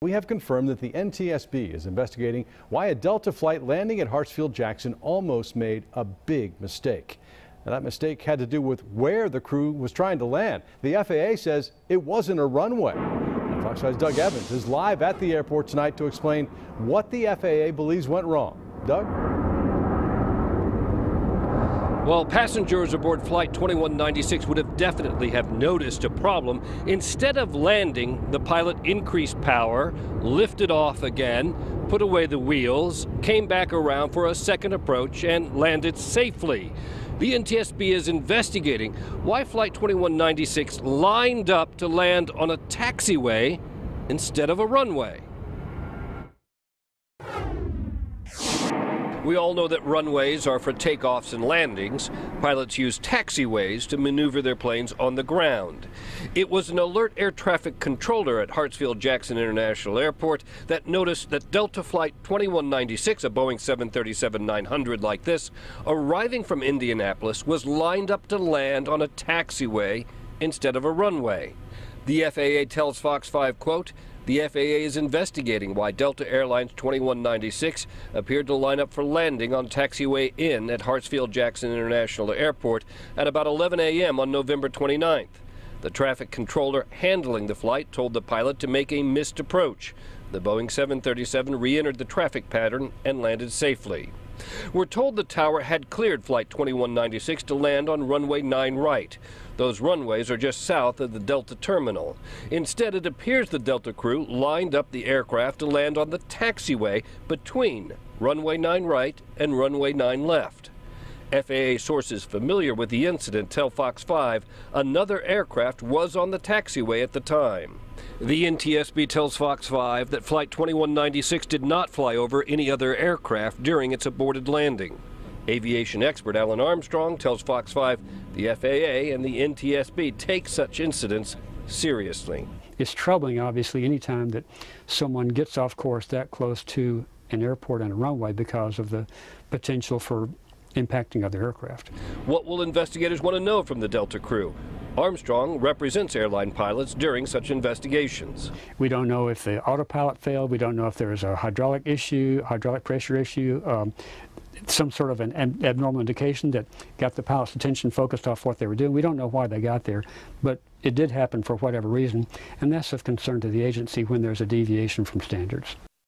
We have confirmed that the NTSB is investigating why a Delta flight landing at Hartsfield-Jackson almost made a big mistake. Now, that mistake had to do with where the crew was trying to land. The FAA says it wasn't a runway. Now, Fox 5's Doug Evans is live at the airport tonight to explain what the FAA believes went wrong. Doug? Well, passengers aboard Flight 2196 would have definitely have noticed a problem. Instead of landing, the pilot increased power, lifted off again, put away the wheels, came back around for a second approach, and landed safely. The NTSB is investigating why Flight 2196 lined up to land on a taxiway instead of a runway. We all know that runways are for takeoffs and landings. Pilots use taxiways to maneuver their planes on the ground. It was an alert air traffic controller at Hartsfield-Jackson International Airport that noticed that Delta Flight 2196, a Boeing 737-900 like this, arriving from Indianapolis, was lined up to land on a taxiway instead of a runway. The FAA tells Fox 5, quote, "The FAA is investigating why Delta Airlines 2196 appeared to line up for landing on taxiway in at Hartsfield-Jackson International Airport at about 11 a.m. on November 29th. The traffic controller handling the flight told the pilot to make a missed approach. The Boeing 737 re-entered the traffic pattern and landed safely. We're told the tower had cleared Flight 2196 to land on runway 9 right. Those runways are just south of the Delta terminal. Instead, it appears the Delta crew lined up the aircraft to land on the taxiway between runway 9 right and runway 9 left. FAA sources familiar with the incident tell Fox 5 another aircraft was on the taxiway at the time. The NTSB tells Fox 5 that Flight 2196 did not fly over any other aircraft during its aborted landing. Aviation expert Alan Armstrong tells Fox 5 the FAA and the NTSB take such incidents seriously. It's troubling, obviously, anytime that someone gets off course that close to an airport and a runway because of the potential for impacting other aircraft. What will investigators want to know from the Delta crew? Armstrong represents airline pilots during such investigations. We don't know if the autopilot failed. We don't know if there is a hydraulic issue, hydraulic pressure issue, some sort of an abnormal indication that got the pilot's attention focused off what they were doing. We don't know why they got there, but it did happen for whatever reason, and that's of concern to the agency when there's a deviation from standards.